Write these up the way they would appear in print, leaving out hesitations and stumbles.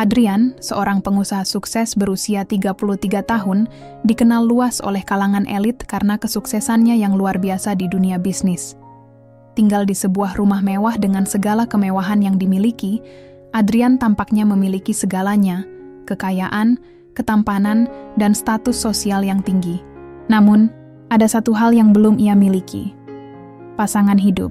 Adrian, seorang pengusaha sukses berusia 33 tahun, dikenal luas oleh kalangan elit karena kesuksesannya yang luar biasa di dunia bisnis. Tinggal di sebuah rumah mewah dengan segala kemewahan yang dimiliki, Adrian tampaknya memiliki segalanya, kekayaan, ketampanan, dan status sosial yang tinggi. Namun, ada satu hal yang belum ia miliki: pasangan hidup.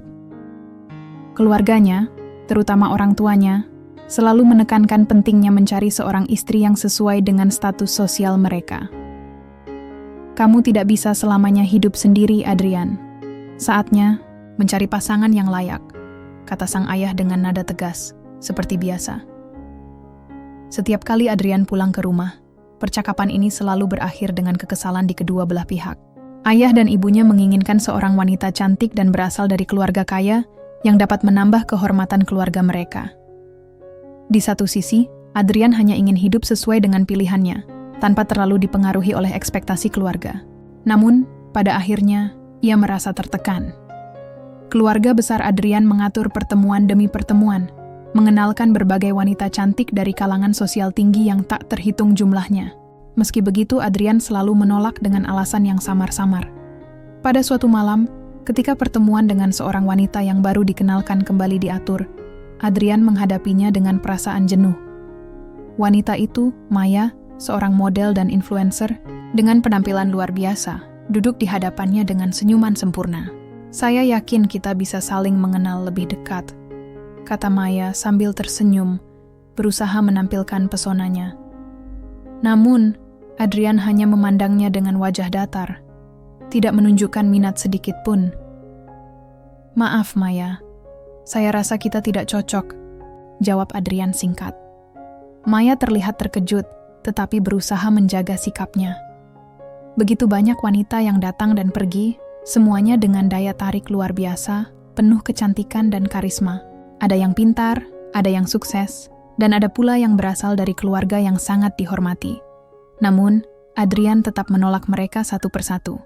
Keluarganya, terutama orang tuanya, selalu menekankan pentingnya mencari seorang istri yang sesuai dengan status sosial mereka. Kamu tidak bisa selamanya hidup sendiri, Adrian. Saatnya mencari pasangan yang layak, kata sang ayah dengan nada tegas, seperti biasa. Setiap kali Adrian pulang ke rumah, percakapan ini selalu berakhir dengan kekesalan di kedua belah pihak. Ayah dan ibunya menginginkan seorang wanita cantik dan berasal dari keluarga kaya yang dapat menambah kehormatan keluarga mereka. Di satu sisi, Adrian hanya ingin hidup sesuai dengan pilihannya, tanpa terlalu dipengaruhi oleh ekspektasi keluarga. Namun, pada akhirnya, ia merasa tertekan. Keluarga besar Adrian mengatur pertemuan demi pertemuan, mengenalkan berbagai wanita cantik dari kalangan sosial tinggi yang tak terhitung jumlahnya. Meski begitu, Adrian selalu menolak dengan alasan yang samar-samar. Pada suatu malam, ketika pertemuan dengan seorang wanita yang baru dikenalkan kembali diatur, Adrian menghadapinya dengan perasaan jenuh. Wanita itu, Maya, seorang model dan influencer, dengan penampilan luar biasa, duduk di hadapannya dengan senyuman sempurna. "Saya yakin kita bisa saling mengenal lebih dekat," kata Maya sambil tersenyum, berusaha menampilkan pesonanya. Namun, Adrian hanya memandangnya dengan wajah datar, tidak menunjukkan minat sedikit pun. "Maaf, Maya, saya rasa kita tidak cocok," jawab Adrian singkat. Maya terlihat terkejut, tetapi berusaha menjaga sikapnya. Begitu banyak wanita yang datang dan pergi, semuanya dengan daya tarik luar biasa, penuh kecantikan dan karisma. Ada yang pintar, ada yang sukses, dan ada pula yang berasal dari keluarga yang sangat dihormati. Namun, Adrian tetap menolak mereka satu persatu.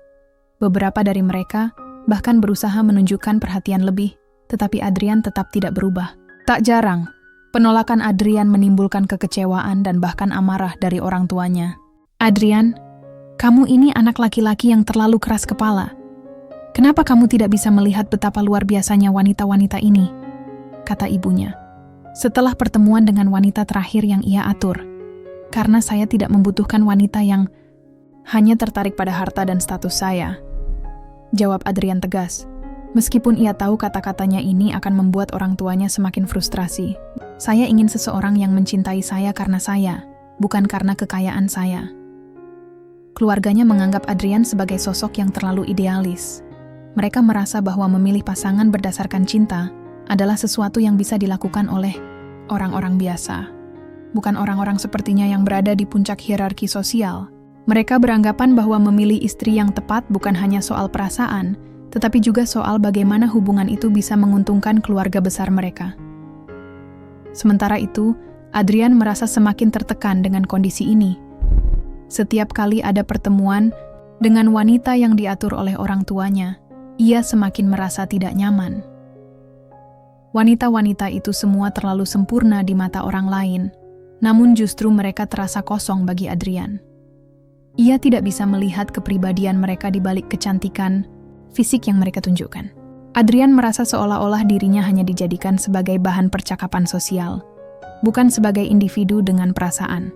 Beberapa dari mereka bahkan berusaha menunjukkan perhatian lebih, tetapi Adrian tetap tidak berubah. Tak jarang, penolakan Adrian menimbulkan kekecewaan dan bahkan amarah dari orang tuanya. "Adrian, kamu ini anak laki-laki yang terlalu keras kepala. Kenapa kamu tidak bisa melihat betapa luar biasanya wanita-wanita ini?" kata ibunya. "Setelah pertemuan dengan wanita terakhir yang ia atur, karena saya tidak membutuhkan wanita yang hanya tertarik pada harta dan status saya," jawab Adrian tegas. Meskipun ia tahu kata-katanya ini akan membuat orang tuanya semakin frustrasi. "Saya ingin seseorang yang mencintai saya karena saya, bukan karena kekayaan saya." Keluarganya menganggap Adrian sebagai sosok yang terlalu idealis. Mereka merasa bahwa memilih pasangan berdasarkan cinta adalah sesuatu yang bisa dilakukan oleh orang-orang biasa, bukan orang-orang sepertinya yang berada di puncak hierarki sosial. Mereka beranggapan bahwa memilih istri yang tepat bukan hanya soal perasaan, tetapi juga soal bagaimana hubungan itu bisa menguntungkan keluarga besar mereka. Sementara itu, Adrian merasa semakin tertekan dengan kondisi ini. Setiap kali ada pertemuan dengan wanita yang diatur oleh orang tuanya, ia semakin merasa tidak nyaman. Wanita-wanita itu semua terlalu sempurna di mata orang lain, namun justru mereka terasa kosong bagi Adrian. Ia tidak bisa melihat kepribadian mereka di balik kecantikan fisik yang mereka tunjukkan. Adrian merasa seolah-olah dirinya hanya dijadikan sebagai bahan percakapan sosial, bukan sebagai individu dengan perasaan.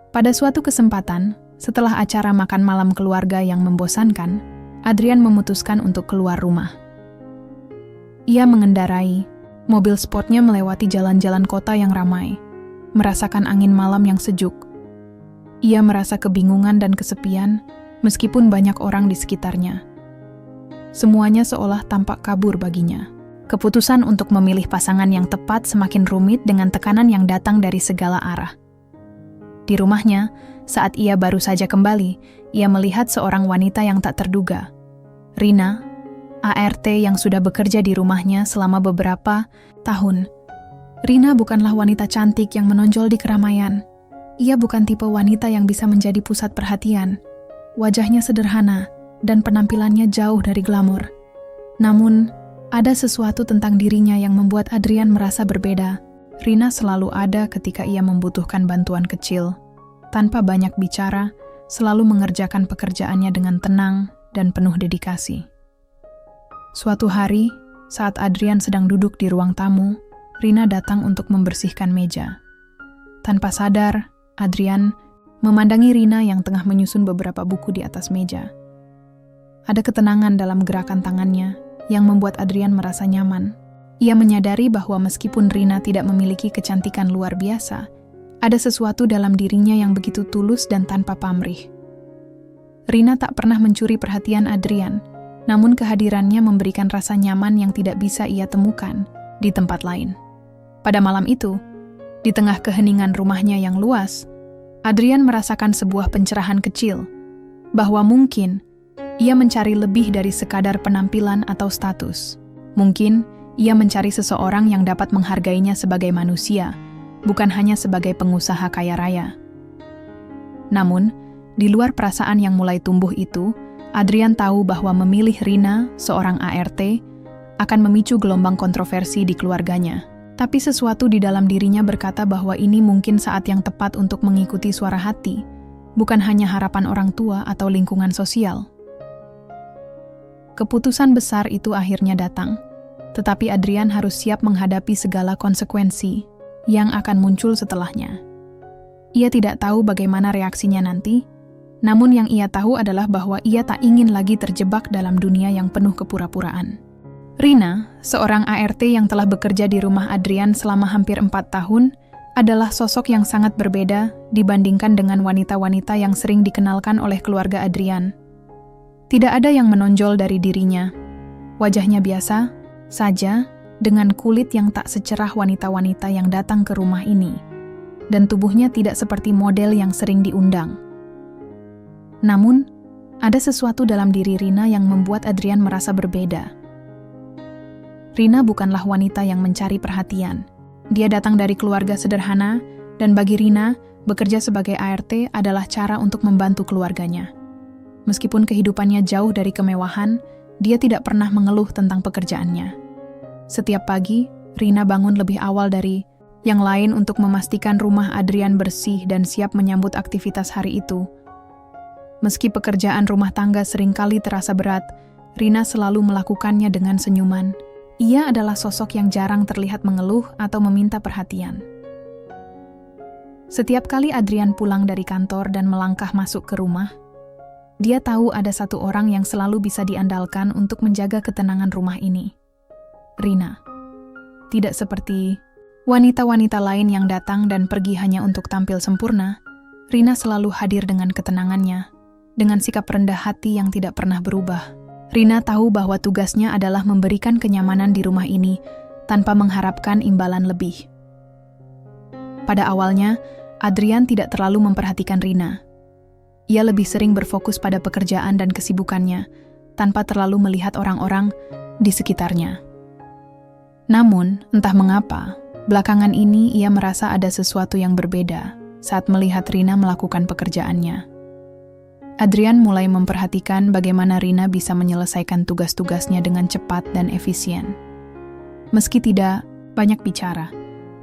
Pada suatu kesempatan, setelah acara makan malam keluarga yang membosankan, Adrian memutuskan untuk keluar rumah. Ia mengendarai mobil sportnya melewati jalan-jalan kota yang ramai, merasakan angin malam yang sejuk. Ia merasa kebingungan dan kesepian, meskipun banyak orang di sekitarnya. Semuanya seolah tampak kabur baginya. Keputusan untuk memilih pasangan yang tepat semakin rumit dengan tekanan yang datang dari segala arah. Di rumahnya, saat ia baru saja kembali, ia melihat seorang wanita yang tak terduga. Rina, ART yang sudah bekerja di rumahnya selama beberapa tahun. Rina bukanlah wanita cantik yang menonjol di keramaian. Ia bukan tipe wanita yang bisa menjadi pusat perhatian. Wajahnya sederhana dan penampilannya jauh dari glamor. Namun, ada sesuatu tentang dirinya yang membuat Adrian merasa berbeda. Rina selalu ada ketika ia membutuhkan bantuan kecil. Tanpa banyak bicara, selalu mengerjakan pekerjaannya dengan tenang dan penuh dedikasi. Suatu hari, saat Adrian sedang duduk di ruang tamu, Rina datang untuk membersihkan meja. Tanpa sadar, Adrian memandangi Rina yang tengah menyusun beberapa buku di atas meja. Ada ketenangan dalam gerakan tangannya yang membuat Adrian merasa nyaman. Ia menyadari bahwa meskipun Rina tidak memiliki kecantikan luar biasa, ada sesuatu dalam dirinya yang begitu tulus dan tanpa pamrih. Rina tak pernah mencuri perhatian Adrian, namun kehadirannya memberikan rasa nyaman yang tidak bisa ia temukan di tempat lain. Pada malam itu, di tengah keheningan rumahnya yang luas, Adrian merasakan sebuah pencerahan kecil, bahwa mungkin ia mencari lebih dari sekadar penampilan atau status. Mungkin ia mencari seseorang yang dapat menghargainya sebagai manusia, bukan hanya sebagai pengusaha kaya raya. Namun, di luar perasaan yang mulai tumbuh itu, Adrian tahu bahwa memilih Rina, seorang ART, akan memicu gelombang kontroversi di keluarganya. Tapi sesuatu di dalam dirinya berkata bahwa ini mungkin saat yang tepat untuk mengikuti suara hati, bukan hanya harapan orang tua atau lingkungan sosial. Keputusan besar itu akhirnya datang, tetapi Adrian harus siap menghadapi segala konsekuensi yang akan muncul setelahnya. Ia tidak tahu bagaimana reaksinya nanti, namun yang ia tahu adalah bahwa ia tak ingin lagi terjebak dalam dunia yang penuh kepura-puraan. Rina, seorang ART yang telah bekerja di rumah Adrian selama hampir 4 tahun, adalah sosok yang sangat berbeda dibandingkan dengan wanita-wanita yang sering dikenalkan oleh keluarga Adrian. Tidak ada yang menonjol dari dirinya. Wajahnya biasa saja, dengan kulit yang tak secerah wanita-wanita yang datang ke rumah ini, dan tubuhnya tidak seperti model yang sering diundang. Namun, ada sesuatu dalam diri Rina yang membuat Adrian merasa berbeda. Rina bukanlah wanita yang mencari perhatian. Dia datang dari keluarga sederhana, dan bagi Rina, bekerja sebagai ART adalah cara untuk membantu keluarganya. Meskipun kehidupannya jauh dari kemewahan, dia tidak pernah mengeluh tentang pekerjaannya. Setiap pagi, Rina bangun lebih awal dari yang lain untuk memastikan rumah Adrian bersih dan siap menyambut aktivitas hari itu. Meski pekerjaan rumah tangga seringkali terasa berat, Rina selalu melakukannya dengan senyuman. Ia adalah sosok yang jarang terlihat mengeluh atau meminta perhatian. Setiap kali Adrian pulang dari kantor dan melangkah masuk ke rumah, dia tahu ada satu orang yang selalu bisa diandalkan untuk menjaga ketenangan rumah ini. Rina. Tidak seperti wanita-wanita lain yang datang dan pergi hanya untuk tampil sempurna, Rina selalu hadir dengan ketenangannya, dengan sikap rendah hati yang tidak pernah berubah. Rina tahu bahwa tugasnya adalah memberikan kenyamanan di rumah ini tanpa mengharapkan imbalan lebih. Pada awalnya, Adrian tidak terlalu memperhatikan Rina. Ia lebih sering berfokus pada pekerjaan dan kesibukannya, tanpa terlalu melihat orang-orang di sekitarnya. Namun, entah mengapa, belakangan ini ia merasa ada sesuatu yang berbeda saat melihat Rina melakukan pekerjaannya. Adrian mulai memperhatikan bagaimana Rina bisa menyelesaikan tugas-tugasnya dengan cepat dan efisien. Meski tidak banyak bicara,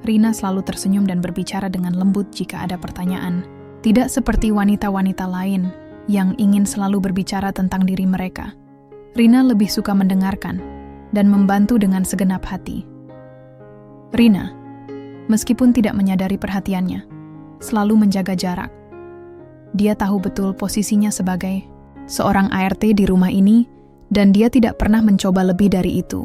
Rina selalu tersenyum dan berbicara dengan lembut jika ada pertanyaan. Tidak seperti wanita-wanita lain yang ingin selalu berbicara tentang diri mereka. Rina lebih suka mendengarkan dan membantu dengan segenap hati. Rina, meskipun tidak menyadari perhatiannya, selalu menjaga jarak. Dia tahu betul posisinya sebagai seorang ART di rumah ini, dan dia tidak pernah mencoba lebih dari itu.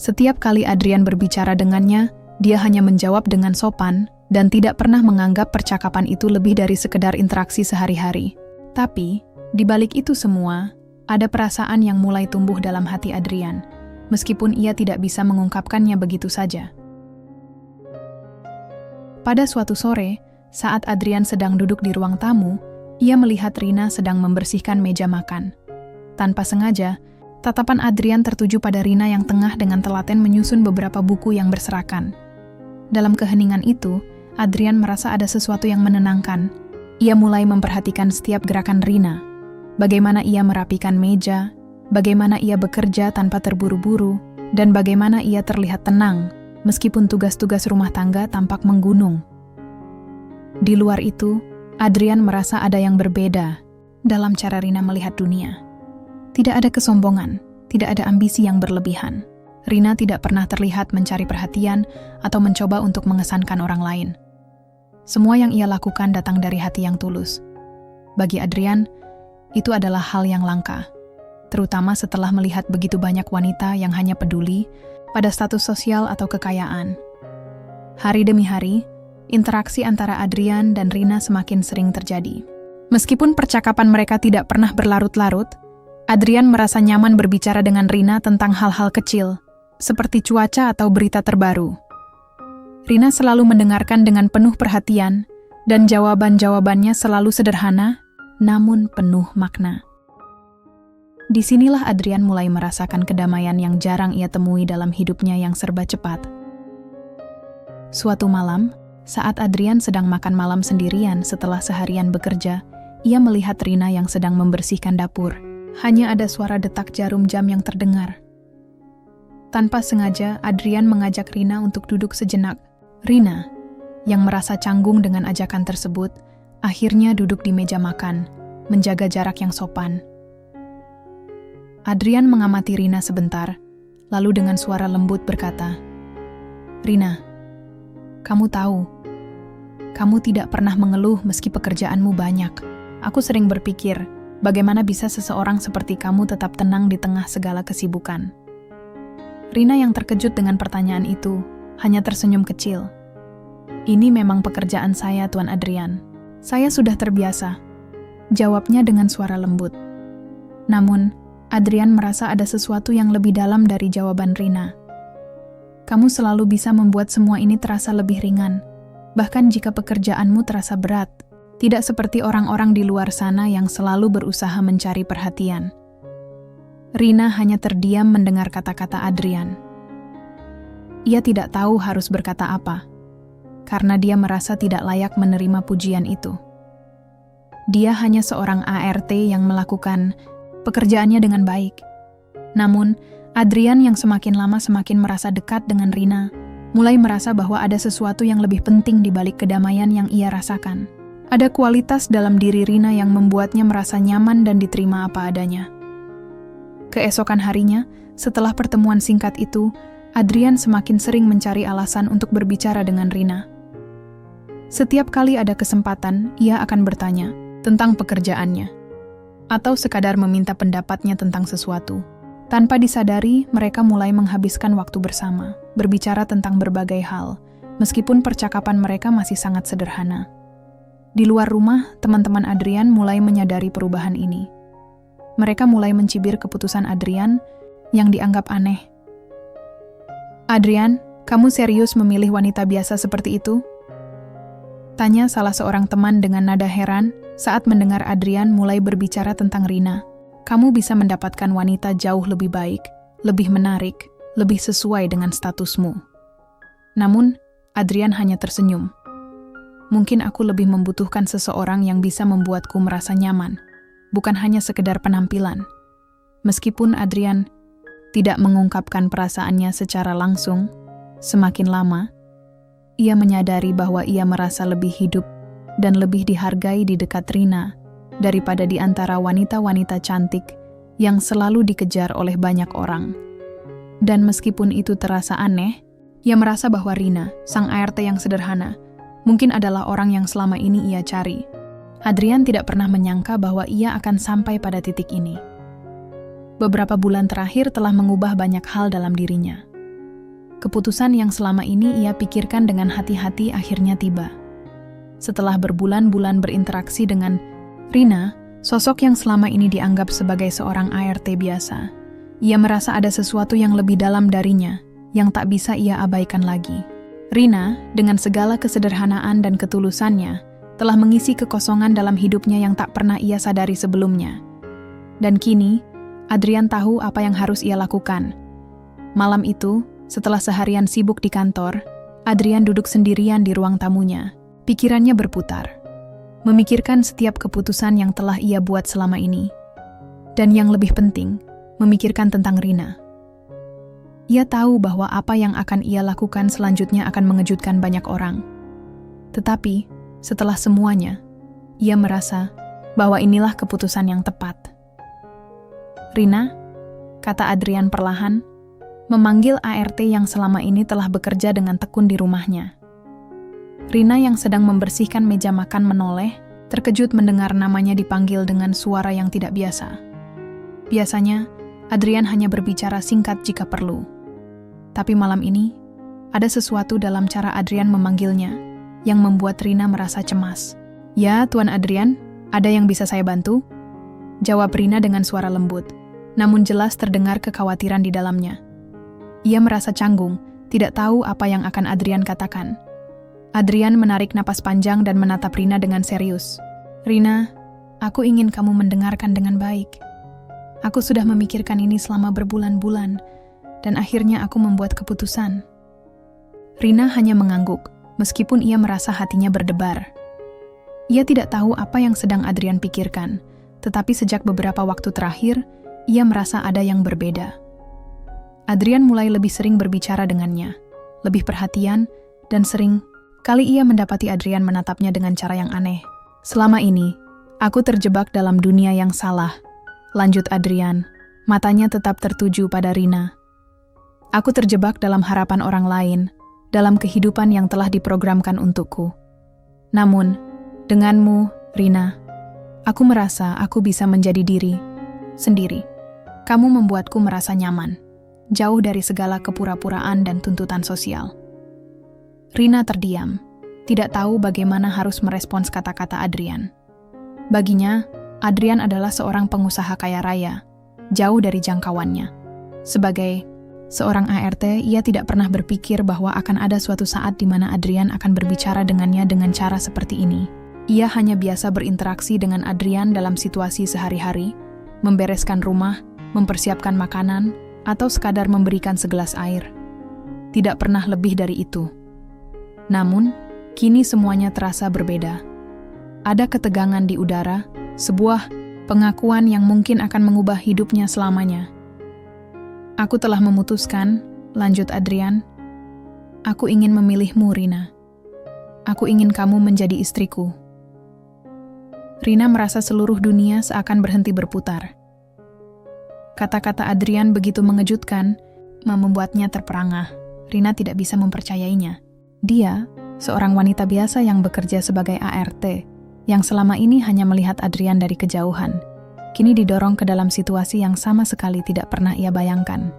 Setiap kali Adrian berbicara dengannya, dia hanya menjawab dengan sopan dan tidak pernah menganggap percakapan itu lebih dari sekedar interaksi sehari-hari. Tapi, di balik itu semua, ada perasaan yang mulai tumbuh dalam hati Adrian, meskipun ia tidak bisa mengungkapkannya begitu saja. Pada suatu sore, saat Adrian sedang duduk di ruang tamu, ia melihat Rina sedang membersihkan meja makan. Tanpa sengaja, tatapan Adrian tertuju pada Rina yang tengah dengan telaten menyusun beberapa buku yang berserakan. Dalam keheningan itu, Adrian merasa ada sesuatu yang menenangkan. Ia mulai memperhatikan setiap gerakan Rina, bagaimana ia merapikan meja, bagaimana ia bekerja tanpa terburu-buru, dan bagaimana ia terlihat tenang meskipun tugas-tugas rumah tangga tampak menggunung. Di luar itu, Adrian merasa ada yang berbeda dalam cara Rina melihat dunia. Tidak ada kesombongan, tidak ada ambisi yang berlebihan. Rina tidak pernah terlihat mencari perhatian atau mencoba untuk mengesankan orang lain. Semua yang ia lakukan datang dari hati yang tulus. Bagi Adrian, itu adalah hal yang langka, terutama setelah melihat begitu banyak wanita yang hanya peduli pada status sosial atau kekayaan. Hari demi hari, interaksi antara Adrian dan Rina semakin sering terjadi. Meskipun percakapan mereka tidak pernah berlarut-larut, Adrian merasa nyaman berbicara dengan Rina tentang hal-hal kecil, seperti cuaca atau berita terbaru. Rina selalu mendengarkan dengan penuh perhatian, dan jawaban-jawabannya selalu sederhana, namun penuh makna. Disinilah Adrian mulai merasakan kedamaian yang jarang ia temui dalam hidupnya yang serba cepat. Suatu malam, saat Adrian sedang makan malam sendirian setelah seharian bekerja, ia melihat Rina yang sedang membersihkan dapur. Hanya ada suara detak jarum jam yang terdengar. Tanpa sengaja, Adrian mengajak Rina untuk duduk sejenak. Rina, yang merasa canggung dengan ajakan tersebut, akhirnya duduk di meja makan, menjaga jarak yang sopan. Adrian mengamati Rina sebentar, lalu dengan suara lembut berkata, "Rina, kamu tahu, kamu tidak pernah mengeluh meski pekerjaanmu banyak. Aku sering berpikir, bagaimana bisa seseorang seperti kamu tetap tenang di tengah segala kesibukan?" Rina yang terkejut dengan pertanyaan itu, hanya tersenyum kecil. "Ini memang pekerjaan saya, Tuan Adrian. Saya sudah terbiasa," jawabnya dengan suara lembut. Namun, Adrian merasa ada sesuatu yang lebih dalam dari jawaban Rina. "Kamu selalu bisa membuat semua ini terasa lebih ringan, bahkan jika pekerjaanmu terasa berat, tidak seperti orang-orang di luar sana yang selalu berusaha mencari perhatian." Rina hanya terdiam mendengar kata-kata Adrian. Ia tidak tahu harus berkata apa, karena dia merasa tidak layak menerima pujian itu. Dia hanya seorang ART yang melakukan pekerjaannya dengan baik. Namun, Adrian yang semakin lama semakin merasa dekat dengan Rina, mulai merasa bahwa ada sesuatu yang lebih penting di balik kedamaian yang ia rasakan. Ada kualitas dalam diri Rina yang membuatnya merasa nyaman dan diterima apa adanya. Keesokan harinya, setelah pertemuan singkat itu, Adrian semakin sering mencari alasan untuk berbicara dengan Rina. Setiap kali ada kesempatan, ia akan bertanya tentang pekerjaannya, atau sekadar meminta pendapatnya tentang sesuatu. Tanpa disadari, mereka mulai menghabiskan waktu bersama, berbicara tentang berbagai hal, meskipun percakapan mereka masih sangat sederhana. Di luar rumah, teman-teman Adrian mulai menyadari perubahan ini. Mereka mulai mencibir keputusan Adrian yang dianggap aneh. "Adrian, kamu serius memilih wanita biasa seperti itu?" tanya salah seorang teman dengan nada heran saat mendengar Adrian mulai berbicara tentang Rina. "Kamu bisa mendapatkan wanita jauh lebih baik, lebih menarik, lebih sesuai dengan statusmu." Namun, Adrian hanya tersenyum. "Mungkin aku lebih membutuhkan seseorang yang bisa membuatku merasa nyaman, bukan hanya sekedar penampilan." Meskipun Adrian tidak mengungkapkan perasaannya secara langsung, semakin lama, ia menyadari bahwa ia merasa lebih hidup dan lebih dihargai di dekat Rina daripada di antara wanita-wanita cantik yang selalu dikejar oleh banyak orang. Dan meskipun itu terasa aneh, ia merasa bahwa Rina, sang ART yang sederhana, mungkin adalah orang yang selama ini ia cari. Adrian tidak pernah menyangka bahwa ia akan sampai pada titik ini. Beberapa bulan terakhir telah mengubah banyak hal dalam dirinya. Keputusan yang selama ini ia pikirkan dengan hati-hati akhirnya tiba. Setelah berbulan-bulan berinteraksi dengan Rina, sosok yang selama ini dianggap sebagai seorang ART biasa, ia merasa ada sesuatu yang lebih dalam darinya, yang tak bisa ia abaikan lagi. Rina, dengan segala kesederhanaan dan ketulusannya, telah mengisi kekosongan dalam hidupnya yang tak pernah ia sadari sebelumnya. Dan kini, Adrian tahu apa yang harus ia lakukan. Malam itu, setelah seharian sibuk di kantor, Adrian duduk sendirian di ruang tamunya. Pikirannya berputar, memikirkan setiap keputusan yang telah ia buat selama ini. Dan yang lebih penting, memikirkan tentang Rina. Ia tahu bahwa apa yang akan ia lakukan selanjutnya akan mengejutkan banyak orang. Tetapi, setelah semuanya, ia merasa bahwa inilah keputusan yang tepat. "Rina," kata Adrian perlahan, memanggil ART yang selama ini telah bekerja dengan tekun di rumahnya. Rina yang sedang membersihkan meja makan menoleh, terkejut mendengar namanya dipanggil dengan suara yang tidak biasa. Biasanya, Adrian hanya berbicara singkat jika perlu. Tapi malam ini, ada sesuatu dalam cara Adrian memanggilnya yang membuat Rina merasa cemas. "Ya, Tuan Adrian, ada yang bisa saya bantu?" jawab Rina dengan suara lembut, namun jelas terdengar kekhawatiran di dalamnya. Ia merasa canggung, tidak tahu apa yang akan Adrian katakan. Adrian menarik napas panjang dan menatap Rina dengan serius. "Rina, aku ingin kamu mendengarkan dengan baik. Aku sudah memikirkan ini selama berbulan-bulan, dan akhirnya aku membuat keputusan." Rina hanya mengangguk, meskipun ia merasa hatinya berdebar. Ia tidak tahu apa yang sedang Adrian pikirkan, tetapi sejak beberapa waktu terakhir, ia merasa ada yang berbeda. Adrian mulai lebih sering berbicara dengannya, lebih perhatian, dan sering kali ia mendapati Adrian menatapnya dengan cara yang aneh. "Selama ini, aku terjebak dalam dunia yang salah," lanjut Adrian, matanya tetap tertuju pada Rina. "Aku terjebak dalam harapan orang lain, dalam kehidupan yang telah diprogramkan untukku. Namun, denganmu, Rina, aku merasa aku bisa menjadi diri sendiri. Kamu membuatku merasa nyaman, jauh dari segala kepura-puraan dan tuntutan sosial." Rina terdiam, tidak tahu bagaimana harus merespons kata-kata Adrian. Baginya, Adrian adalah seorang pengusaha kaya raya, jauh dari jangkauannya. Sebagai seorang ART, ia tidak pernah berpikir bahwa akan ada suatu saat di mana Adrian akan berbicara dengannya dengan cara seperti ini. Ia hanya biasa berinteraksi dengan Adrian dalam situasi sehari-hari, membereskan rumah, mempersiapkan makanan, atau sekadar memberikan segelas air. Tidak pernah lebih dari itu. Namun, kini semuanya terasa berbeda. Ada ketegangan di udara, sebuah pengakuan yang mungkin akan mengubah hidupnya selamanya. "Aku telah memutuskan," lanjut Adrian. "Aku ingin memilihmu, Rina. Aku ingin kamu menjadi istriku." Rina merasa seluruh dunia seakan berhenti berputar. Kata-kata Adrian begitu mengejutkan, membuatnya terperangah. Rina tidak bisa mempercayainya. Dia, seorang wanita biasa yang bekerja sebagai ART, yang selama ini hanya melihat Adrian dari kejauhan, kini didorong ke dalam situasi yang sama sekali tidak pernah ia bayangkan.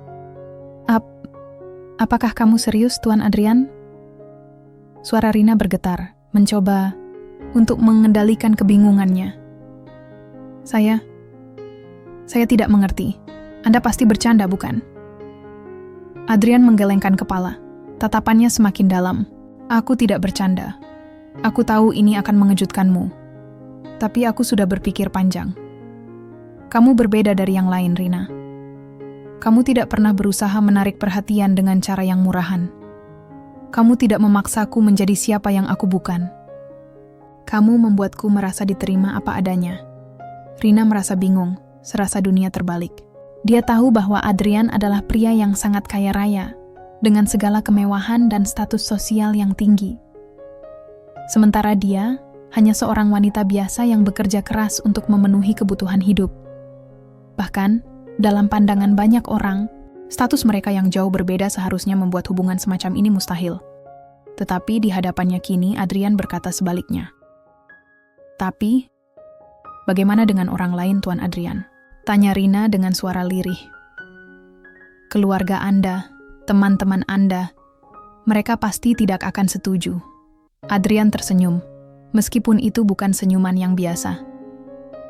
Apakah kamu serius, Tuan Adrian?" Suara Rina bergetar, mencoba untuk mengendalikan kebingungannya. Saya tidak mengerti. Anda pasti bercanda, bukan?" Adrian menggelengkan kepala. Tatapannya semakin dalam. "Aku tidak bercanda. Aku tahu ini akan mengejutkanmu. Tapi aku sudah berpikir panjang. Kamu berbeda dari yang lain, Rina. Kamu tidak pernah berusaha menarik perhatian dengan cara yang murahan. Kamu tidak memaksaku menjadi siapa yang aku bukan. Kamu membuatku merasa diterima apa adanya." Rina merasa bingung, serasa dunia terbalik. Dia tahu bahwa Adrian adalah pria yang sangat kaya raya, dengan segala kemewahan dan status sosial yang tinggi. Sementara dia hanya seorang wanita biasa yang bekerja keras untuk memenuhi kebutuhan hidup. Bahkan, dalam pandangan banyak orang, status mereka yang jauh berbeda seharusnya membuat hubungan semacam ini mustahil. Tetapi di hadapannya kini Adrian berkata sebaliknya. "Tapi, bagaimana dengan orang lain, Tuan Adrian?" tanya Rina dengan suara lirih. "Keluarga Anda, teman-teman Anda, mereka pasti tidak akan setuju." Adrian tersenyum, meskipun itu bukan senyuman yang biasa.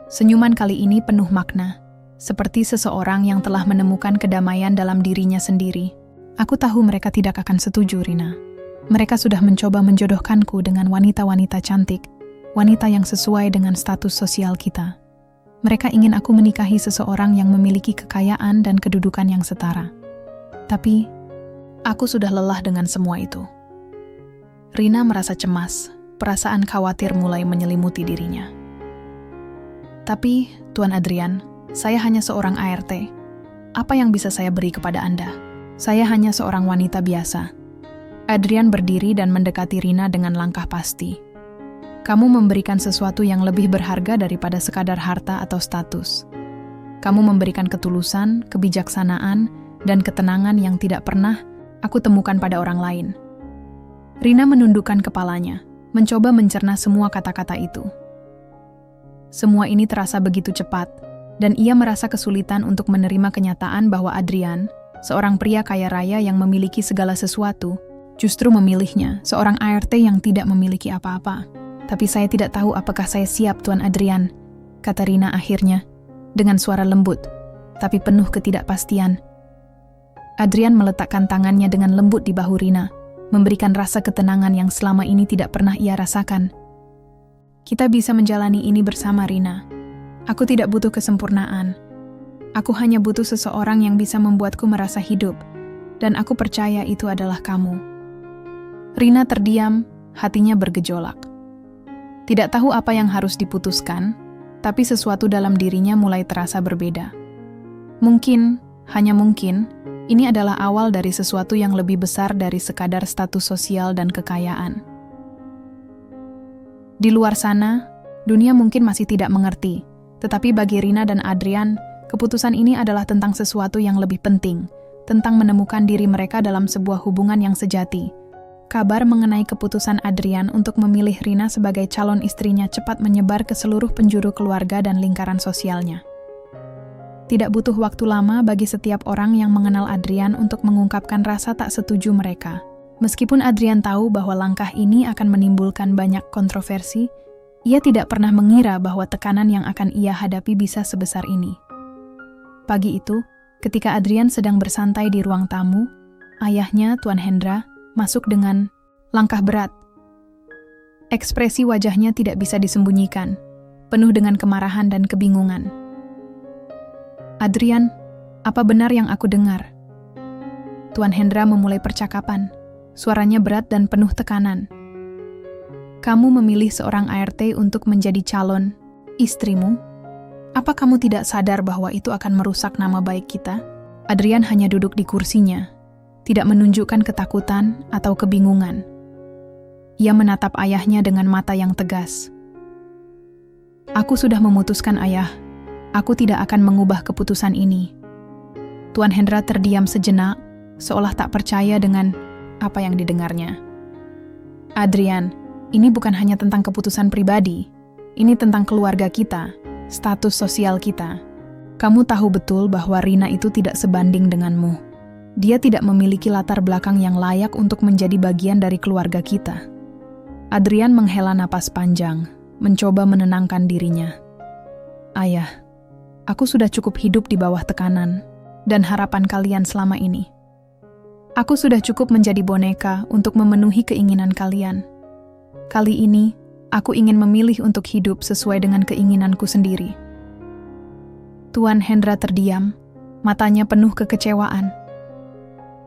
Senyuman kali ini penuh makna, seperti seseorang yang telah menemukan kedamaian dalam dirinya sendiri. "Aku tahu mereka tidak akan setuju, Rina. Mereka sudah mencoba menjodohkanku dengan wanita-wanita cantik, wanita yang sesuai dengan status sosial kita. Mereka ingin aku menikahi seseorang yang memiliki kekayaan dan kedudukan yang setara. Tapi, aku sudah lelah dengan semua itu." Rina merasa cemas, perasaan khawatir mulai menyelimuti dirinya. "Tapi, Tuan Adrian, saya hanya seorang ART. Apa yang bisa saya beri kepada Anda?" Saya hanya seorang wanita biasa. Adrian berdiri dan mendekati Rina dengan langkah pasti. Kamu memberikan sesuatu yang lebih berharga daripada sekadar harta atau status. Kamu memberikan ketulusan, kebijaksanaan, dan ketenangan yang tidak pernah aku temukan pada orang lain. Rina menundukkan kepalanya, mencoba mencerna semua kata-kata itu. Semua ini terasa begitu cepat, dan ia merasa kesulitan untuk menerima kenyataan bahwa Adrian, seorang pria kaya raya yang memiliki segala sesuatu, justru memilihnya, seorang ART yang tidak memiliki apa-apa. Tapi saya tidak tahu apakah saya siap, Tuan Adrian, kata Rina akhirnya, dengan suara lembut, tapi penuh ketidakpastian. Adrian meletakkan tangannya dengan lembut di bahu Rina, memberikan rasa ketenangan yang selama ini tidak pernah ia rasakan. Kita bisa menjalani ini bersama, Rina. Aku tidak butuh kesempurnaan. Aku hanya butuh seseorang yang bisa membuatku merasa hidup, dan aku percaya itu adalah kamu. Rina terdiam, hatinya bergejolak. Tidak tahu apa yang harus diputuskan, tapi sesuatu dalam dirinya mulai terasa berbeda. Mungkin, hanya mungkin, ini adalah awal dari sesuatu yang lebih besar dari sekadar status sosial dan kekayaan. Di luar sana, dunia mungkin masih tidak mengerti, tetapi bagi Rina dan Adrian, keputusan ini adalah tentang sesuatu yang lebih penting, tentang menemukan diri mereka dalam sebuah hubungan yang sejati. Kabar mengenai keputusan Adrian untuk memilih Rina sebagai calon istrinya cepat menyebar ke seluruh penjuru keluarga dan lingkaran sosialnya. Tidak butuh waktu lama bagi setiap orang yang mengenal Adrian untuk mengungkapkan rasa tak setuju mereka. Meskipun Adrian tahu bahwa langkah ini akan menimbulkan banyak kontroversi, ia tidak pernah mengira bahwa tekanan yang akan ia hadapi bisa sebesar ini. Pagi itu, ketika Adrian sedang bersantai di ruang tamu, ayahnya, Tuan Hendra, masuk dengan langkah berat. Ekspresi wajahnya tidak bisa disembunyikan, penuh dengan kemarahan dan kebingungan. Adrian, apa benar yang aku dengar? Tuan Hendra memulai percakapan, suaranya berat dan penuh tekanan. Kamu memilih seorang ART untuk menjadi calon istrimu? Apa kamu tidak sadar bahwa itu akan merusak nama baik kita? Adrian hanya duduk di kursinya, tidak menunjukkan ketakutan atau kebingungan. Ia menatap ayahnya dengan mata yang tegas. Aku sudah memutuskan, Ayah. Aku tidak akan mengubah keputusan ini. Tuan Hendra terdiam sejenak, seolah tak percaya dengan apa yang didengarnya. Adrian, ini bukan hanya tentang keputusan pribadi. Ini tentang keluarga kita, status sosial kita. Kamu tahu betul bahwa Rina itu tidak sebanding denganmu. Dia tidak memiliki latar belakang yang layak untuk menjadi bagian dari keluarga kita. Adrian menghela napas panjang, mencoba menenangkan dirinya. Ayah, aku sudah cukup hidup di bawah tekanan dan harapan kalian selama ini. Aku sudah cukup menjadi boneka untuk memenuhi keinginan kalian. Kali ini, aku ingin memilih untuk hidup sesuai dengan keinginanku sendiri. Tuan Hendra terdiam, matanya penuh kekecewaan.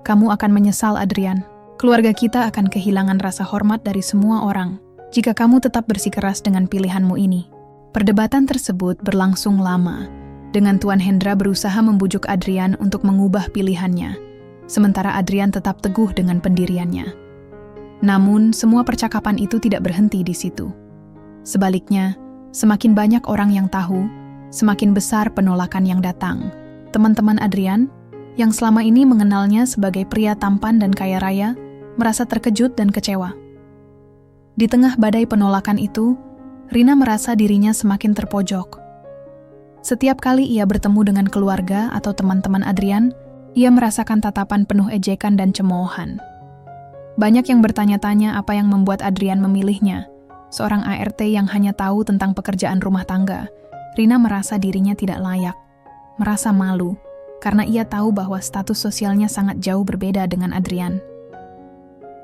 Kamu akan menyesal, Adrian. Keluarga kita akan kehilangan rasa hormat dari semua orang jika kamu tetap bersikeras dengan pilihanmu ini. Perdebatan tersebut berlangsung lama, dengan Tuan Hendra berusaha membujuk Adrian untuk mengubah pilihannya, sementara Adrian tetap teguh dengan pendiriannya. Namun, semua percakapan itu tidak berhenti di situ. Sebaliknya, semakin banyak orang yang tahu, semakin besar penolakan yang datang. Teman-teman Adrian, yang selama ini mengenalnya sebagai pria tampan dan kaya raya, merasa terkejut dan kecewa. Di tengah badai penolakan itu, Rina merasa dirinya semakin terpojok. Setiap kali ia bertemu dengan keluarga atau teman-teman Adrian, ia merasakan tatapan penuh ejekan dan cemoohan. Banyak yang bertanya-tanya apa yang membuat Adrian memilihnya. Seorang ART yang hanya tahu tentang pekerjaan rumah tangga, Rina merasa dirinya tidak layak, merasa malu, karena ia tahu bahwa status sosialnya sangat jauh berbeda dengan Adrian.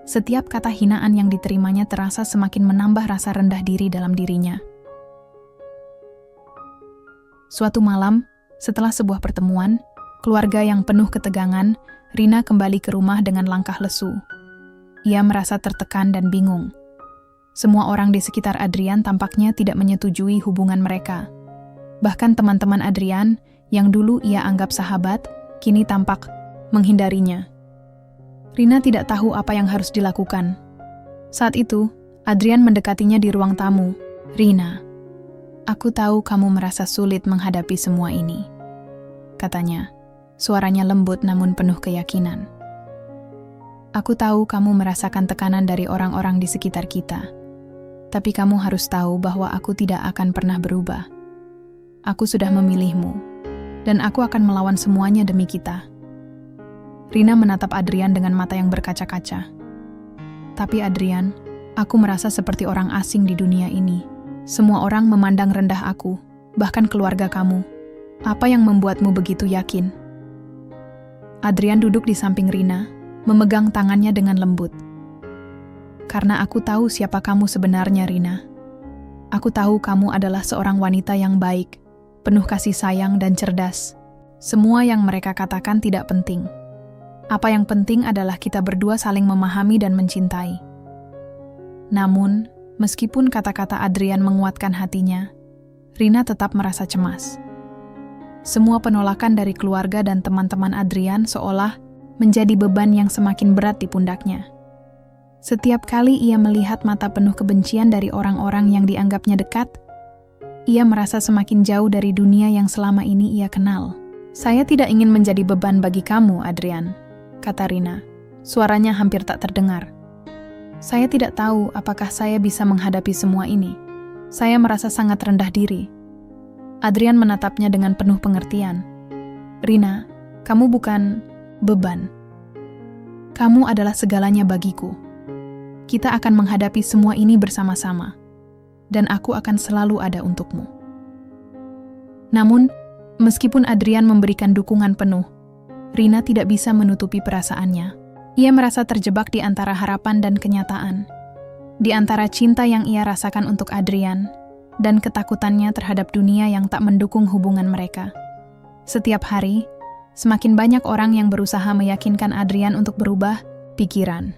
Setiap kata hinaan yang diterimanya terasa semakin menambah rasa rendah diri dalam dirinya. Suatu malam, setelah sebuah pertemuan, keluarga yang penuh ketegangan, Rina kembali ke rumah dengan langkah lesu. Ia merasa tertekan dan bingung. Semua orang di sekitar Adrian tampaknya tidak menyetujui hubungan mereka. Bahkan teman-teman Adrian, yang dulu ia anggap sahabat, kini tampak menghindarinya. Rina tidak tahu apa yang harus dilakukan. Saat itu, Adrian mendekatinya di ruang tamu. "Rina, aku tahu kamu merasa sulit menghadapi semua ini," katanya. Suaranya lembut namun penuh keyakinan. "Aku tahu kamu merasakan tekanan dari orang-orang di sekitar kita. Tapi kamu harus tahu bahwa aku tidak akan pernah berubah. Aku sudah memilihmu, dan aku akan melawan semuanya demi kita." Rina menatap Adrian dengan mata yang berkaca-kaca. "Tapi Adrian, aku merasa seperti orang asing di dunia ini. Semua orang memandang rendah aku, bahkan keluarga kamu. Apa yang membuatmu begitu yakin?" Adrian duduk di samping Rina, memegang tangannya dengan lembut. "Karena aku tahu siapa kamu sebenarnya, Rina. Aku tahu kamu adalah seorang wanita yang baik, penuh kasih sayang dan cerdas. Semua yang mereka katakan tidak penting. Apa yang penting adalah kita berdua saling memahami dan mencintai." Namun, meskipun kata-kata Adrian menguatkan hatinya, Rina tetap merasa cemas. Semua penolakan dari keluarga dan teman-teman Adrian seolah menjadi beban yang semakin berat di pundaknya. Setiap kali ia melihat mata penuh kebencian dari orang-orang yang dianggapnya dekat, ia merasa semakin jauh dari dunia yang selama ini ia kenal. "Saya tidak ingin menjadi beban bagi kamu, Adrian," kata Rina. Suaranya hampir tak terdengar. "Saya tidak tahu apakah saya bisa menghadapi semua ini. Saya merasa sangat rendah diri." Adrian menatapnya dengan penuh pengertian. "Rina, kamu bukan beban. Kamu adalah segalanya bagiku. Kita akan menghadapi semua ini bersama-sama, dan aku akan selalu ada untukmu." Namun, meskipun Adrian memberikan dukungan penuh, Rina tidak bisa menutupi perasaannya. Ia merasa terjebak di antara harapan dan kenyataan, di antara cinta yang ia rasakan untuk Adrian, dan ketakutannya terhadap dunia yang tak mendukung hubungan mereka. Setiap hari, semakin banyak orang yang berusaha meyakinkan Adrian untuk berubah pikiran.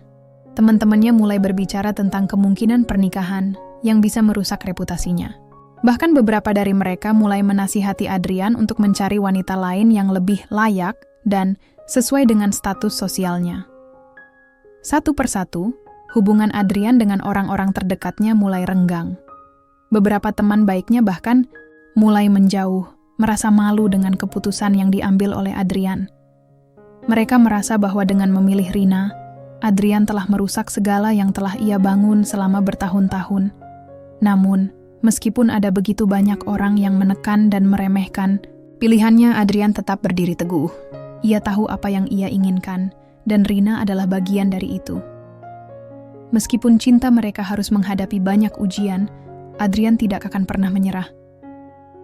Teman-temannya mulai berbicara tentang kemungkinan pernikahan yang bisa merusak reputasinya. Bahkan beberapa dari mereka mulai menasihati Adrian untuk mencari wanita lain yang lebih layak dan sesuai dengan status sosialnya. Satu persatu, hubungan Adrian dengan orang-orang terdekatnya mulai renggang. Beberapa teman baiknya bahkan mulai menjauh, merasa malu dengan keputusan yang diambil oleh Adrian. Mereka merasa bahwa dengan memilih Rina, Adrian telah merusak segala yang telah ia bangun selama bertahun-tahun. Namun, meskipun ada begitu banyak orang yang menekan dan meremehkan, pilihannya Adrian tetap berdiri teguh. Ia tahu apa yang ia inginkan, dan Rina adalah bagian dari itu. Meskipun cinta mereka harus menghadapi banyak ujian, Adrian tidak akan pernah menyerah.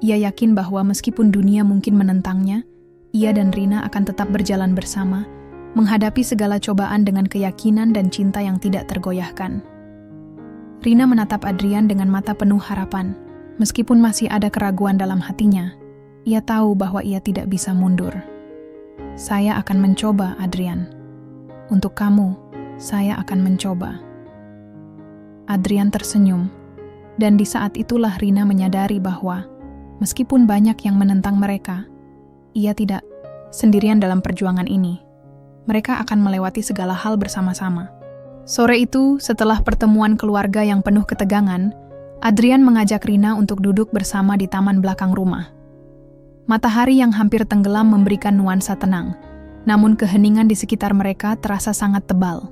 Ia yakin bahwa meskipun dunia mungkin menentangnya, ia dan Rina akan tetap berjalan bersama, menghadapi segala cobaan dengan keyakinan dan cinta yang tidak tergoyahkan. Rina menatap Adrian dengan mata penuh harapan. Meskipun masih ada keraguan dalam hatinya, ia tahu bahwa ia tidak bisa mundur. "Saya akan mencoba, Adrian. Untuk kamu, saya akan mencoba." Adrian tersenyum. Dan di saat itulah Rina menyadari bahwa, meskipun banyak yang menentang mereka, ia tidak sendirian dalam perjuangan ini. Mereka akan melewati segala hal bersama-sama. Sore itu, setelah pertemuan keluarga yang penuh ketegangan, Adrian mengajak Rina untuk duduk bersama di taman belakang rumah. Matahari yang hampir tenggelam memberikan nuansa tenang, namun keheningan di sekitar mereka terasa sangat tebal.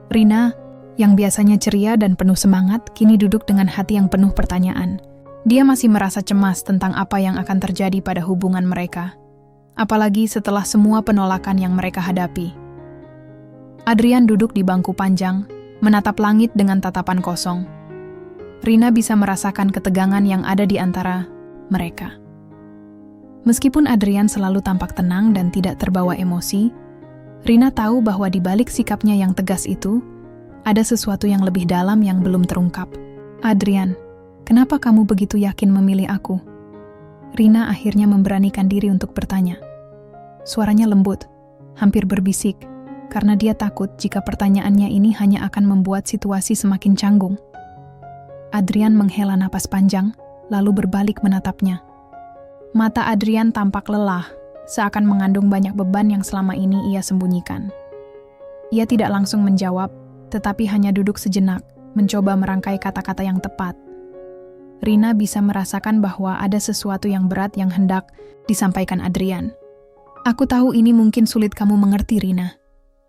Rina, yang biasanya ceria dan penuh semangat, kini duduk dengan hati yang penuh pertanyaan. Dia masih merasa cemas tentang apa yang akan terjadi pada hubungan mereka, apalagi setelah semua penolakan yang mereka hadapi. Adrian duduk di bangku panjang, menatap langit dengan tatapan kosong. Rina bisa merasakan ketegangan yang ada di antara mereka. Meskipun Adrian selalu tampak tenang dan tidak terbawa emosi, Rina tahu bahwa di balik sikapnya yang tegas itu, ada sesuatu yang lebih dalam yang belum terungkap. "Adrian, kenapa kamu begitu yakin memilih aku?" Rina akhirnya memberanikan diri untuk bertanya. Suaranya lembut, hampir berbisik, karena dia takut jika pertanyaannya ini hanya akan membuat situasi semakin canggung. Adrian menghela napas panjang, lalu berbalik menatapnya. Mata Adrian tampak lelah, seakan mengandung banyak beban yang selama ini ia sembunyikan. Ia tidak langsung menjawab, tetapi hanya duduk sejenak, mencoba merangkai kata-kata yang tepat. Rina bisa merasakan bahwa ada sesuatu yang berat yang hendak disampaikan Adrian. Aku tahu ini mungkin sulit kamu mengerti, Rina.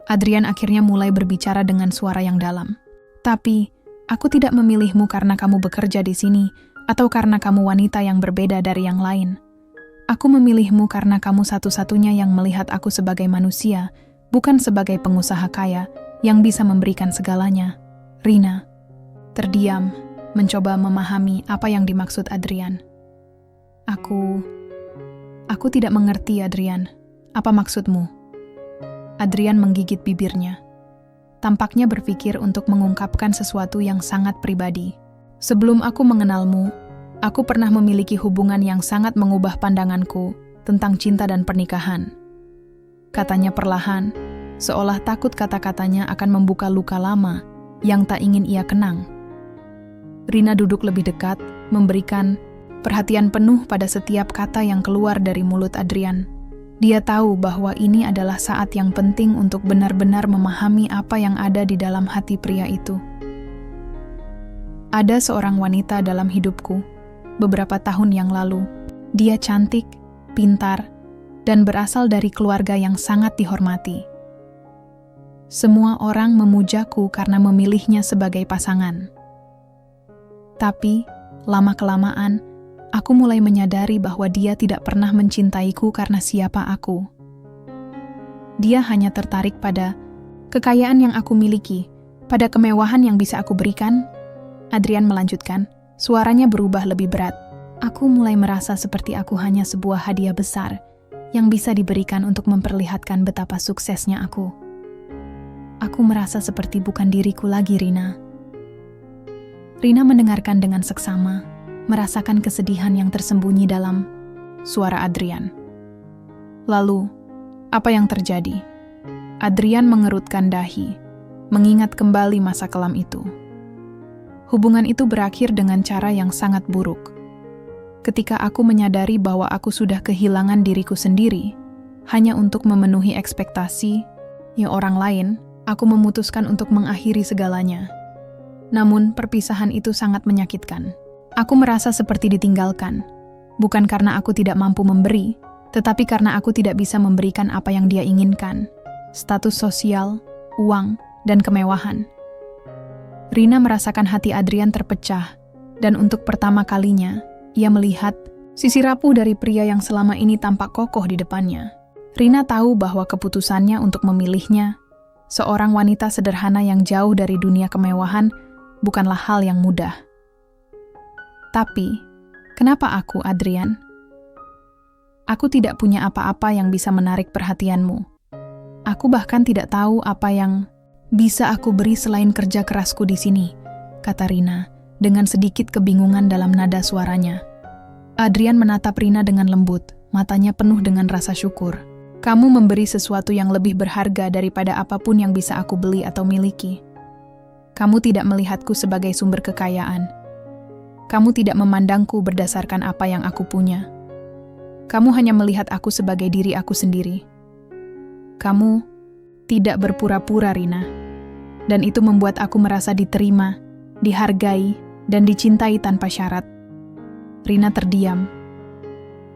Adrian akhirnya mulai berbicara dengan suara yang dalam. Tapi, aku tidak memilihmu karena kamu bekerja di sini, atau karena kamu wanita yang berbeda dari yang lain. Aku memilihmu karena kamu satu-satunya yang melihat aku sebagai manusia, bukan sebagai pengusaha kaya yang bisa memberikan segalanya. Rina terdiam, mencoba memahami apa yang dimaksud Adrian. Aku tidak mengerti, Adrian. Apa maksudmu? Adrian menggigit bibirnya. Tampaknya berpikir untuk mengungkapkan sesuatu yang sangat pribadi. Sebelum aku mengenalmu, aku pernah memiliki hubungan yang sangat mengubah pandanganku tentang cinta dan pernikahan. Katanya perlahan, seolah takut kata-katanya akan membuka luka lama yang tak ingin ia kenang. Rina duduk lebih dekat, memberikan perhatian penuh pada setiap kata yang keluar dari mulut Adrian. Dia tahu bahwa ini adalah saat yang penting untuk benar-benar memahami apa yang ada di dalam hati pria itu. Ada seorang wanita dalam hidupku, beberapa tahun yang lalu. Dia cantik, pintar, dan berasal dari keluarga yang sangat dihormati. Semua orang memujaku karena memilihnya sebagai pasangan. Tapi, lama-kelamaan, aku mulai menyadari bahwa dia tidak pernah mencintaiku karena siapa aku. Dia hanya tertarik pada kekayaan yang aku miliki, pada kemewahan yang bisa aku berikan. Adrian melanjutkan, suaranya berubah lebih berat. Aku mulai merasa seperti aku hanya sebuah hadiah besar yang bisa diberikan untuk memperlihatkan betapa suksesnya aku. Aku merasa seperti bukan diriku lagi, Rina. Rina mendengarkan dengan seksama, merasakan kesedihan yang tersembunyi dalam suara Adrian. Lalu, apa yang terjadi? Adrian mengerutkan dahi, mengingat kembali masa kelam itu. Hubungan itu berakhir dengan cara yang sangat buruk. Ketika aku menyadari bahwa aku sudah kehilangan diriku sendiri, hanya untuk memenuhi ekspektasi orang lain, aku memutuskan untuk mengakhiri segalanya. Namun, perpisahan itu sangat menyakitkan. Aku merasa seperti ditinggalkan, bukan karena aku tidak mampu memberi, tetapi karena aku tidak bisa memberikan apa yang dia inginkan, status sosial, uang, dan kemewahan. Rina merasakan hati Adrian terpecah, dan untuk pertama kalinya, ia melihat sisi rapuh dari pria yang selama ini tampak kokoh di depannya. Rina tahu bahwa keputusannya untuk memilihnya, seorang wanita sederhana yang jauh dari dunia kemewahan, bukanlah hal yang mudah. Tapi, kenapa aku, Adrian? Aku tidak punya apa-apa yang bisa menarik perhatianmu. Aku bahkan tidak tahu apa yang bisa aku beri selain kerja kerasku di sini, kata Rina, dengan sedikit kebingungan dalam nada suaranya. Adrian menatap Rina dengan lembut, matanya penuh dengan rasa syukur. Kamu memberi sesuatu yang lebih berharga daripada apapun yang bisa aku beli atau miliki. Kamu tidak melihatku sebagai sumber kekayaan. Kamu tidak memandangku berdasarkan apa yang aku punya. Kamu hanya melihat aku sebagai diri aku sendiri. Kamu tidak berpura-pura, Rina. Dan itu membuat aku merasa diterima, dihargai, dan dicintai tanpa syarat. Rina terdiam.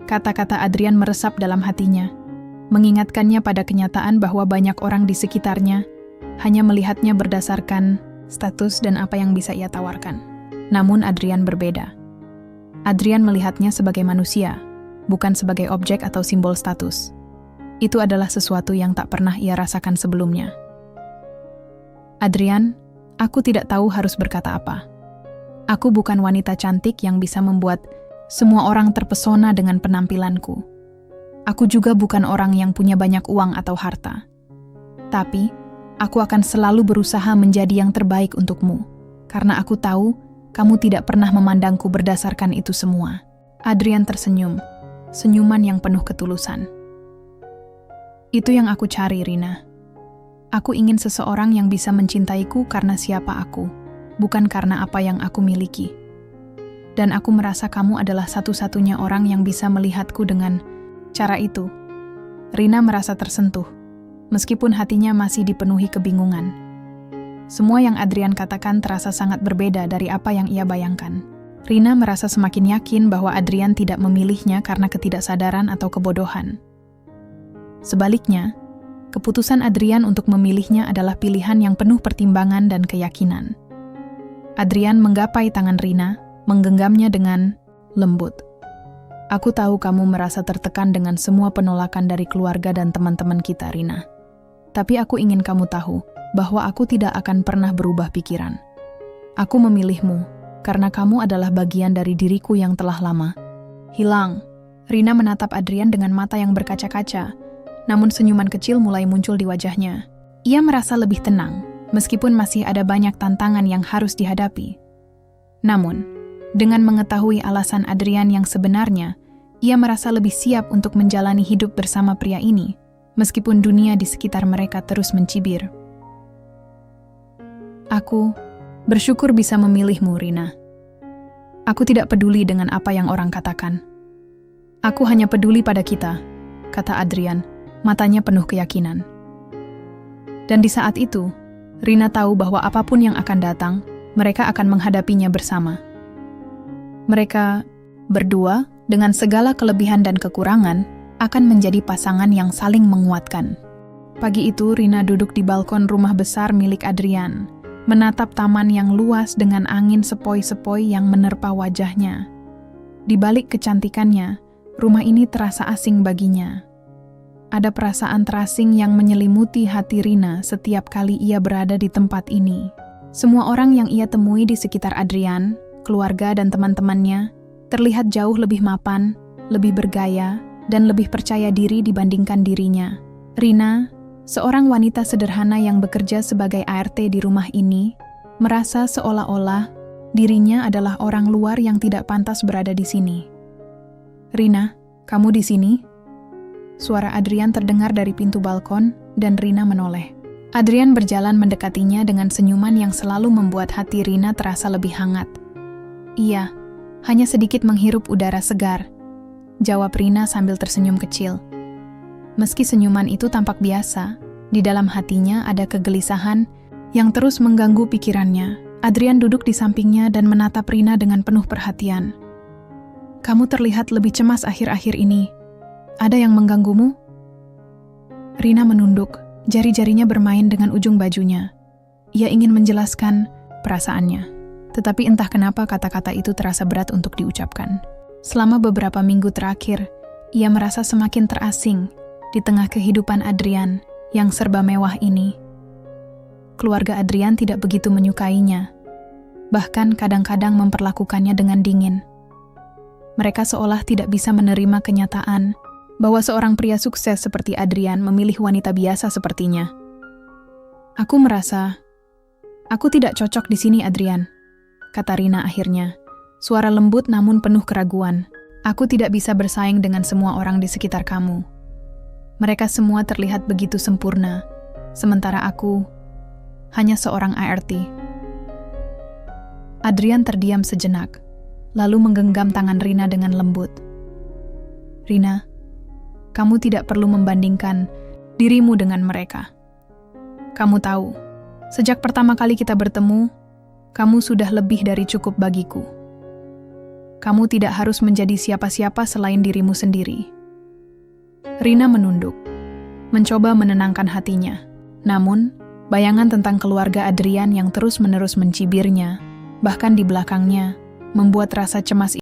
Kata-kata Adrian meresap dalam hatinya, mengingatkannya pada kenyataan bahwa banyak orang di sekitarnya hanya melihatnya berdasarkan status dan apa yang bisa ia tawarkan. Namun Adrian berbeda. Adrian melihatnya sebagai manusia, bukan sebagai objek atau simbol status. Itu adalah sesuatu yang tak pernah ia rasakan sebelumnya. Adrian, aku tidak tahu harus berkata apa. Aku bukan wanita cantik yang bisa membuat semua orang terpesona dengan penampilanku. Aku juga bukan orang yang punya banyak uang atau harta. Tapi, aku akan selalu berusaha menjadi yang terbaik untukmu, karena aku tahu kamu tidak pernah memandangku berdasarkan itu semua. Adrian tersenyum, senyuman yang penuh ketulusan. Itu yang aku cari, Rina. Aku ingin seseorang yang bisa mencintaiku karena siapa aku, bukan karena apa yang aku miliki. Dan aku merasa kamu adalah satu-satunya orang yang bisa melihatku dengan cara itu. Rina merasa tersentuh, meskipun hatinya masih dipenuhi kebingungan. Semua yang Adrian katakan terasa sangat berbeda dari apa yang ia bayangkan. Rina merasa semakin yakin bahwa Adrian tidak memilihnya karena ketidaksadaran atau kebodohan. Sebaliknya, keputusan Adrian untuk memilihnya adalah pilihan yang penuh pertimbangan dan keyakinan. Adrian menggapai tangan Rina, menggenggamnya dengan lembut. Aku tahu kamu merasa tertekan dengan semua penolakan dari keluarga dan teman-teman kita, Rina. Tapi aku ingin kamu tahu bahwa aku tidak akan pernah berubah pikiran. Aku memilihmu karena kamu adalah bagian dari diriku yang telah lama hilang. Rina menatap Adrian dengan mata yang berkaca-kaca, namun senyuman kecil mulai muncul di wajahnya. Ia merasa lebih tenang, meskipun masih ada banyak tantangan yang harus dihadapi. Namun, dengan mengetahui alasan Adrian yang sebenarnya, ia merasa lebih siap untuk menjalani hidup bersama pria ini, meskipun dunia di sekitar mereka terus mencibir. Aku bersyukur bisa memilihmu, Rina. Aku tidak peduli dengan apa yang orang katakan. Aku hanya peduli pada kita, kata Adrian, matanya penuh keyakinan. Dan di saat itu, Rina tahu bahwa apapun yang akan datang, mereka akan menghadapinya bersama. Mereka berdua, dengan segala kelebihan dan kekurangan, akan menjadi pasangan yang saling menguatkan. Pagi itu, Rina duduk di balkon rumah besar milik Adrian, menatap taman yang luas dengan angin sepoi-sepoi yang menerpa wajahnya. Di balik kecantikannya, rumah ini terasa asing baginya. Ada perasaan terasing yang menyelimuti hati Rina setiap kali ia berada di tempat ini. Semua orang yang ia temui di sekitar Adrian, keluarga dan teman-temannya, terlihat jauh lebih mapan, lebih bergaya, dan lebih percaya diri dibandingkan dirinya. Rina, seorang wanita sederhana yang bekerja sebagai ART di rumah ini, merasa seolah-olah dirinya adalah orang luar yang tidak pantas berada di sini. Rina, kamu di sini? Suara Adrian terdengar dari pintu balkon, dan Rina menoleh. Adrian berjalan mendekatinya dengan senyuman yang selalu membuat hati Rina terasa lebih hangat. Iya, hanya sedikit menghirup udara segar, jawab Rina sambil tersenyum kecil. Meski senyuman itu tampak biasa, di dalam hatinya ada kegelisahan yang terus mengganggu pikirannya. Adrian duduk di sampingnya dan menatap Rina dengan penuh perhatian. Kamu terlihat lebih cemas akhir-akhir ini. Ada yang mengganggumu? Rina menunduk, jari-jarinya bermain dengan ujung bajunya. Ia ingin menjelaskan perasaannya. Tetapi entah kenapa kata-kata itu terasa berat untuk diucapkan. Selama beberapa minggu terakhir, ia merasa semakin terasing di tengah kehidupan Adrian yang serba mewah ini. Keluarga Adrian tidak begitu menyukainya, bahkan kadang-kadang memperlakukannya dengan dingin. Mereka seolah tidak bisa menerima kenyataan bahwa seorang pria sukses seperti Adrian memilih wanita biasa sepertinya. Aku merasa, aku tidak cocok di sini, Adrian, kata Rina akhirnya. Suara lembut namun penuh keraguan. Aku tidak bisa bersaing dengan semua orang di sekitar kamu. Mereka semua terlihat begitu sempurna, sementara aku hanya seorang ART. Adrian terdiam sejenak, lalu menggenggam tangan Rina dengan lembut. Rina, kamu tidak perlu membandingkan dirimu dengan mereka. Kamu tahu, sejak pertama kali kita bertemu, kamu sudah lebih dari cukup bagiku. Kamu tidak harus menjadi siapa-siapa selain dirimu sendiri. Rina menunduk, mencoba menenangkan hatinya. Namun, bayangan tentang keluarga Adrian yang terus-menerus mencibirnya, bahkan di belakangnya, membuat rasa cemas